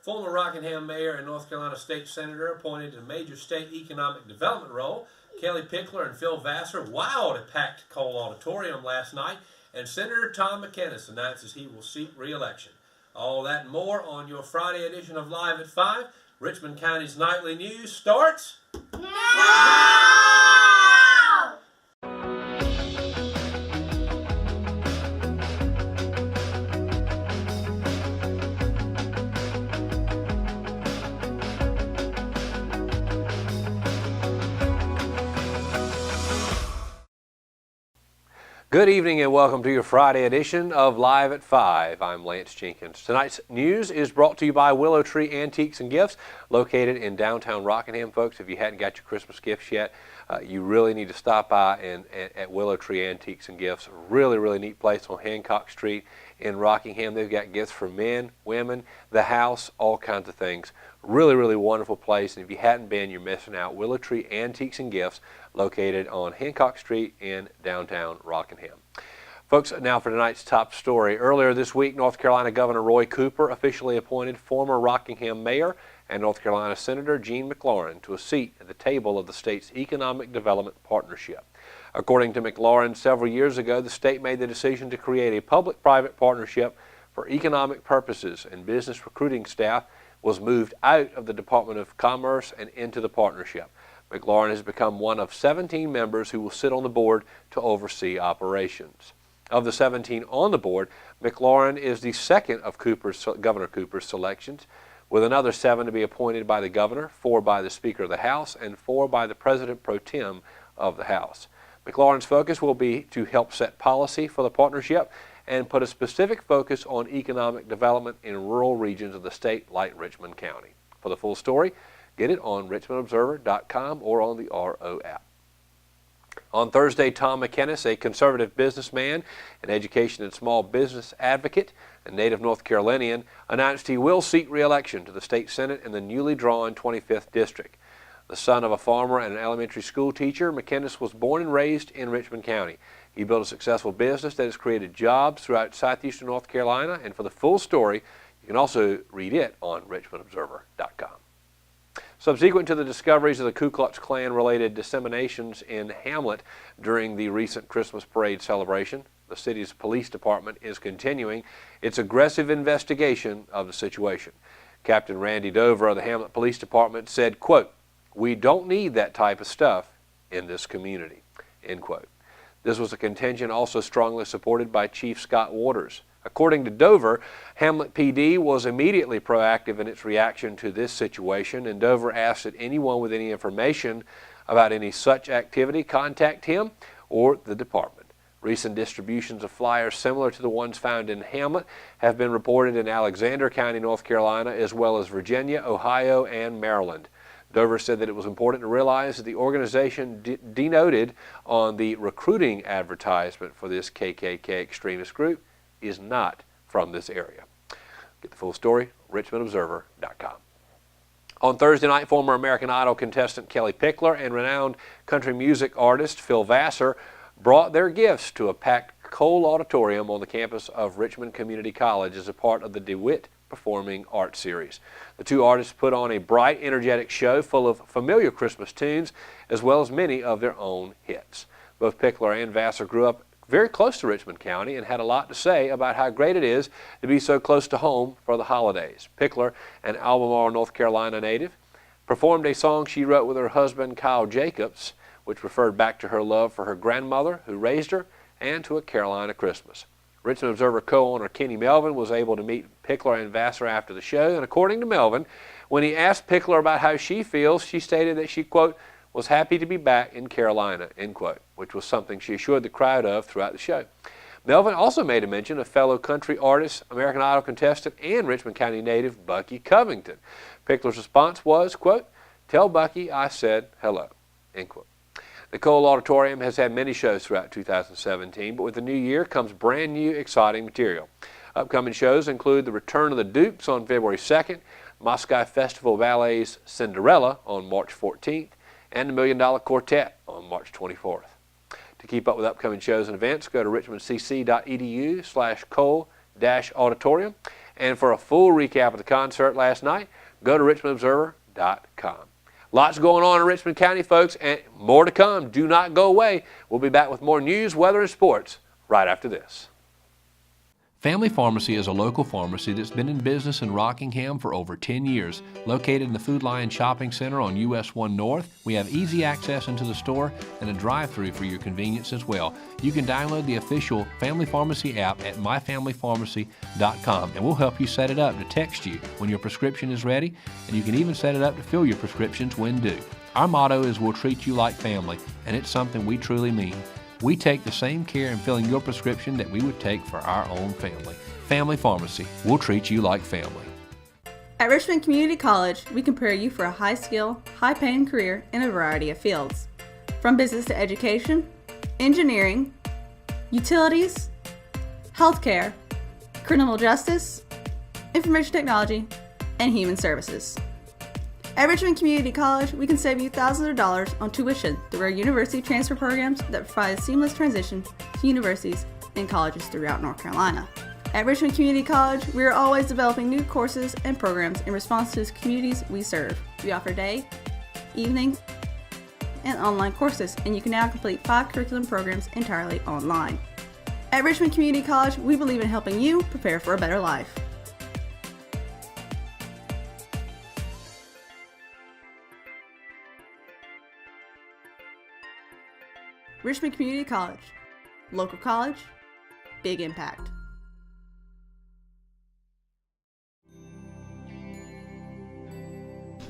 Former Rockingham mayor and North Carolina state senator appointed to a major state economic development role, Kelly Pickler and Phil Vassar wowed a packed Cole Auditorium last night, and Senator Tom McInnis announces he will seek re-election. All that and more on your Friday edition of Live at 5. Richmond County's Nightly News starts now! Good evening and welcome to your Friday edition of Live at 5. I'm Lance Jenkins. Tonight's news is brought to you by Willow Tree Antiques and Gifts, located in downtown Rockingham. Folks, if you hadn't got your Christmas gifts yet, you really need to stop by at Willow Tree Antiques and Gifts. Really neat place on Hancock Street in Rockingham. They've got gifts for men, women, the house, all kinds of things. Really wonderful place, and if you hadn't been, you're missing out. Willow Tree Antiques and Gifts, located on Hancock Street in downtown Rockingham. Folks, now for tonight's top story. Earlier this week, North Carolina Governor Roy Cooper officially appointed former Rockingham Mayor and North Carolina Senator Jean McLaurin to a seat at the table of the state's Economic Development Partnership. According to McLaurin, several years ago, the state made the decision to create a public-private partnership for economic purposes, and business recruiting staff was moved out of the Department of Commerce and into the partnership. McLaurin has become one of 17 members who will sit on the board to oversee operations. Of the 17 on the board, McLaurin is the second of Governor Cooper's selections, with another 7 to be appointed by the governor, 4 by the Speaker of the House, and 4 by the President Pro Tem of the House. McLaurin's focus will be to help set policy for the partnership and put a specific focus on economic development in rural regions of the state like Richmond County. For the full story, get it on richmondobserver.com or on the RO app. On Thursday, Tom McInnis, a conservative businessman, an education and small business advocate, and native North Carolinian, announced he will seek re-election to the state Senate in the newly drawn 25th District. The son of a farmer and an elementary school teacher, McInnis was born and raised in Richmond County. He built a successful business that has created jobs throughout southeastern North Carolina, and for the full story, you can also read it on richmondobserver.com. Subsequent to the discoveries of the Ku Klux Klan-related disseminations in Hamlet during the recent Christmas parade celebration, the city's police department is continuing its aggressive investigation of the situation. Captain Randy Dover of the Hamlet Police Department said, quote, "We don't need that type of stuff in this community," end quote. This was a contention also strongly supported by Chief Scott Waters. According to Dover, Hamlet PD was immediately proactive in its reaction to this situation, and Dover asked that anyone with any information about any such activity contact him or the department. Recent distributions of flyers similar to the ones found in Hamlet have been reported in Alexander County, North Carolina, as well as Virginia, Ohio, and Maryland. Dover said that it was important to realize that the organization denoted on the recruiting advertisement for this KKK extremist group is not from this area. Get the full story, richmondobserver.com. On Thursday night, former American Idol contestant Kelly Pickler and renowned country music artist Phil Vassar brought their gifts to a packed Cole Auditorium on the campus of Richmond Community College as a part of the DeWitt Performing Arts Series. The two artists put on a bright, energetic show full of familiar Christmas tunes, as well as many of their own hits. Both Pickler and Vassar grew up very close to Richmond County and had a lot to say about how great it is to be so close to home for the holidays. Pickler, an Albemarle, North Carolina native, performed a song she wrote with her husband, Kyle Jacobs, which referred back to her love for her grandmother who raised her and to a Carolina Christmas. Richmond Observer co-owner Kenny Melvin was able to meet Pickler and Vassar after the show, and according to Melvin, when he asked Pickler about how she feels, she stated that she, quote, was happy to be back in Carolina, end quote, which was something she assured the crowd of throughout the show. Melvin also made a mention of fellow country artist, American Idol contestant, and Richmond County native Bucky Covington. Pickler's response was, quote, "Tell Bucky I said hello," end quote. The Cole Auditorium has had many shows throughout 2017, but with the new year comes brand new exciting material. Upcoming shows include the Return of the Dukes on February 2nd, Moscow Festival Ballet's Cinderella on March 14th, and the $1 Million Quartet on March 24th. To keep up with upcoming shows and events, go to richmondcc.edu/Cole-Auditorium. And for a full recap of the concert last night, go to richmondobserver.com. Lots going on in Richmond County, folks, and more to come. Do not go away. We'll be back with more news, weather, and sports right after this. Family Pharmacy is a local pharmacy that's been in business in Rockingham for over 10 years. Located in the Food Lion Shopping Center on US 1 North, we have easy access into the store and a drive-thru for your convenience as well. You can download the official Family Pharmacy app at myfamilypharmacy.com, and we'll help you set it up to text you when your prescription is ready, and you can even set it up to fill your prescriptions when due. Our motto is we'll treat you like family, and it's something we truly mean. We take the same care in filling your prescription that we would take for our own family. Family Pharmacy, we'll treat you like family. At Richmond Community College, we can prepare you for a high-skill, high-paying career in a variety of fields. From business to education, engineering, utilities, healthcare, criminal justice, information technology, and human services. At Richmond Community College, we can save you thousands of dollars on tuition through our university transfer programs that provide a seamless transition to universities and colleges throughout North Carolina. At Richmond Community College, we are always developing new courses and programs in response to the communities we serve. We offer day, evening, and online courses, and you can now complete 5 curriculum programs entirely online. At Richmond Community College, we believe in helping you prepare for a better life. Richmond Community College. Local college, big impact.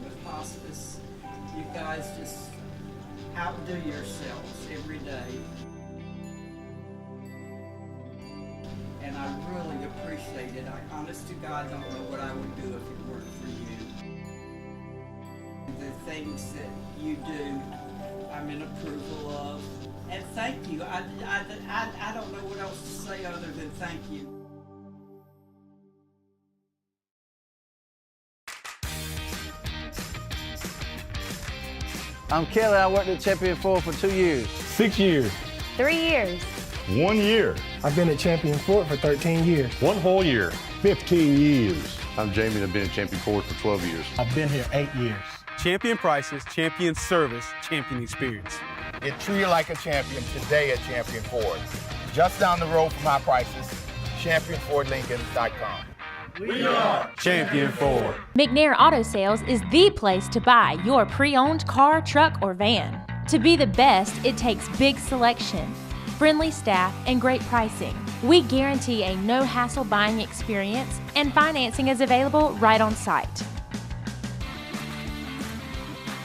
With hospice, you guys just outdo yourselves every day. And I really appreciate it. I honest to God don't know what I would do if it weren't for you. The things that you do, I'm in approval of. And thank you. I don't know what else to say other than thank you. I'm Kelly. I worked at Champion Ford for 2 years. 6 years. 3 years. 1 year. I've been at Champion Ford for 13 years. 1 whole year. 15 years. I'm Jamie and I've been at Champion Ford for 12 years. I've been here 8 years. Champion prices, champion service, champion experience. Get treated like a champion today at Champion Ford. Just down the road from our prices, championfordlincoln.com. We are Champion Ford. McNair Auto Sales is the place to buy your pre-owned car, truck, or van. To be the best, it takes big selection, friendly staff, and great pricing. We guarantee a no-hassle buying experience, and financing is available right on site.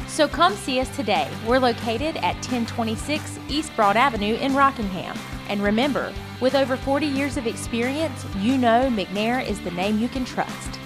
So come see us today. We're located at 1026 East Broad Avenue in Rockingham. And remember, with over 40 years of experience, you know McNair is the name you can trust.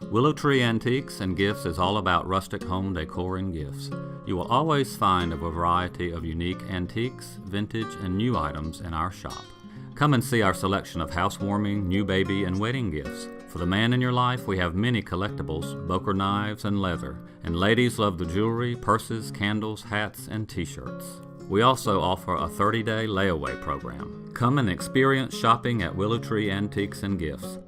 Willow Tree Antiques and Gifts is all about rustic home decor and gifts. You will always find a variety of unique antiques, vintage, and new items in our shop. Come and see our selection of housewarming, new baby, and wedding gifts. For the man in your life, we have many collectibles, Boker knives, and leather. And ladies love the jewelry, purses, candles, hats, and t-shirts. We also offer a 30-day layaway program. Come and experience shopping at Willow Tree Antiques and Gifts.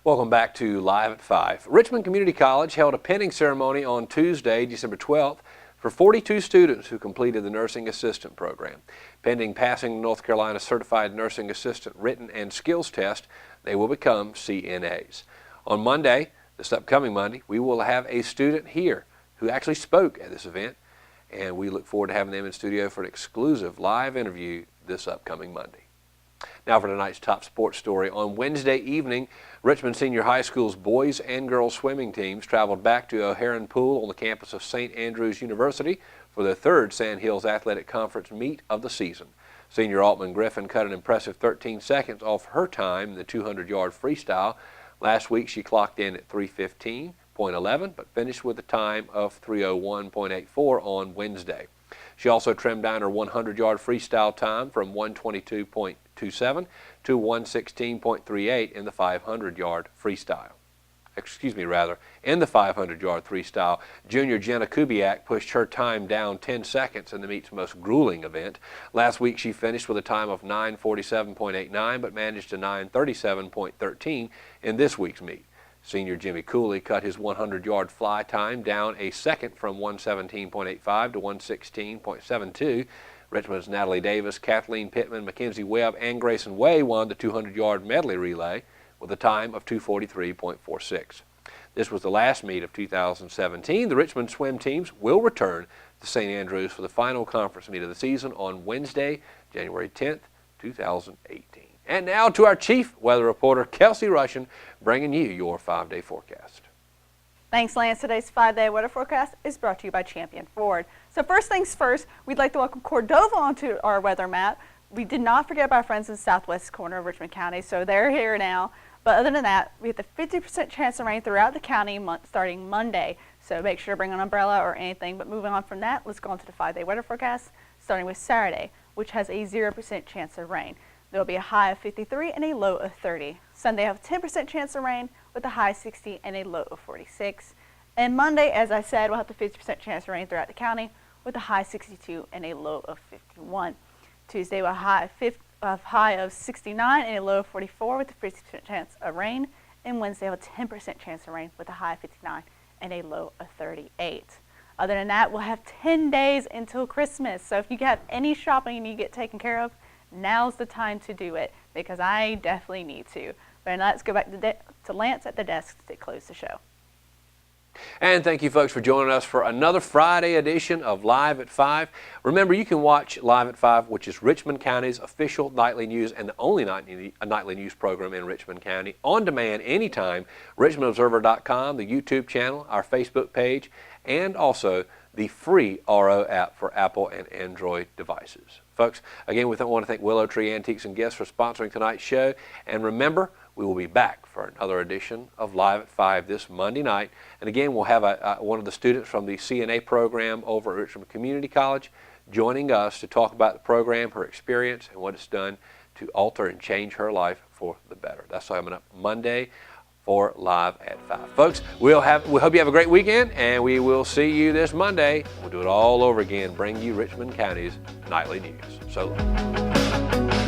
Welcome back to Live at 5. Richmond Community College held a pinning ceremony on Tuesday, December 12th, for 42 students who completed the Nursing Assistant program. Pending passing the North Carolina Certified Nursing Assistant written and skills test, they will become CNAs. On Monday, this upcoming Monday, we will have a student here who actually spoke at this event, and we look forward to having them in studio for an exclusive live interview this upcoming Monday. Now for tonight's top sports story. On Wednesday evening, Richmond Senior High School's boys and girls swimming teams traveled back to O'Haran Pool on the campus of St. Andrews University for their third Sand Hills Athletic Conference meet of the season. Senior Altman Griffin cut an impressive 13 seconds off her time in the 200-yard freestyle. Last week she clocked in at 3:15.11, but finished with a time of 3:01.84 on Wednesday. She also trimmed down her 100-yard freestyle time from 1:22.27 to 1:16.38 in the 500-yard freestyle. In the 500-yard freestyle, junior Jenna Kubiak pushed her time down 10 seconds in the meet's most grueling event. Last week she finished with a time of 9:47.89 but managed a 9:37.13 in this week's meet. Senior Jimmy Cooley cut his 100-yard fly time down a second from 1:17.85 to 1:16.72. Richmond's Natalie Davis, Kathleen Pittman, Mackenzie Webb, and Grayson Way won the 200-yard medley relay with a time of 2:43.46. This was the last meet of 2017. The Richmond swim teams will return to St. Andrews for the final conference meet of the season on Wednesday, January 10th, 2018. And now to our chief weather reporter, Kelsey Russian, bringing you your 5-day forecast. Thanks, Lance. Today's 5-day weather forecast is brought to you by Champion Ford. So first things first, we'd like to welcome Cordova onto our weather map. We did not forget about our friends in the southwest corner of Richmond County, so they're here now. But other than that, we have the 50% chance of rain throughout the county starting Monday. So make sure to bring an umbrella or anything. But moving on from that, let's go on to the 5-day weather forecast, starting with Saturday, which has a 0% chance of rain. There will be a high of 53 and a low of 30. Sunday, have a 10% chance of rain with a high of 60 and a low of 46. And Monday, as I said, we'll have the 50% chance of rain throughout the county with a high of 62 and a low of 51. Tuesday, we'll have a high of 69 and a low of 44 with a 50% chance of rain. And Wednesday, we'll have a 10% chance of rain with a high of 59 and a low of 38. Other than that, we'll have 10 days until Christmas. So if you have any shopping you need to get taken care of, now's the time to do it, because I definitely need to. But now let's go back to Lance at the desk to close the show. And thank you folks for joining us for another Friday edition of Live at 5. Remember, you can watch Live at 5, which is Richmond County's official nightly news and the only nightly news program in Richmond County, on demand anytime. RichmondObserver.com, the YouTube channel, our Facebook page, and also the free RO app for Apple and Android devices. Folks, again, we want to thank Willow Tree Antiques and Gifts for sponsoring tonight's show. And remember, we will be back for another edition of Live at 5 this Monday night. And again, we'll have one of the students from the CNA program over at Richmond Community College joining us to talk about the program, her experience, and what it's done to alter and change her life for the better. That's coming up Monday for Live at 5. Folks, we hope you have a great weekend, and we will see you this Monday. We'll do it all over again, bring you Richmond County's nightly news. So long.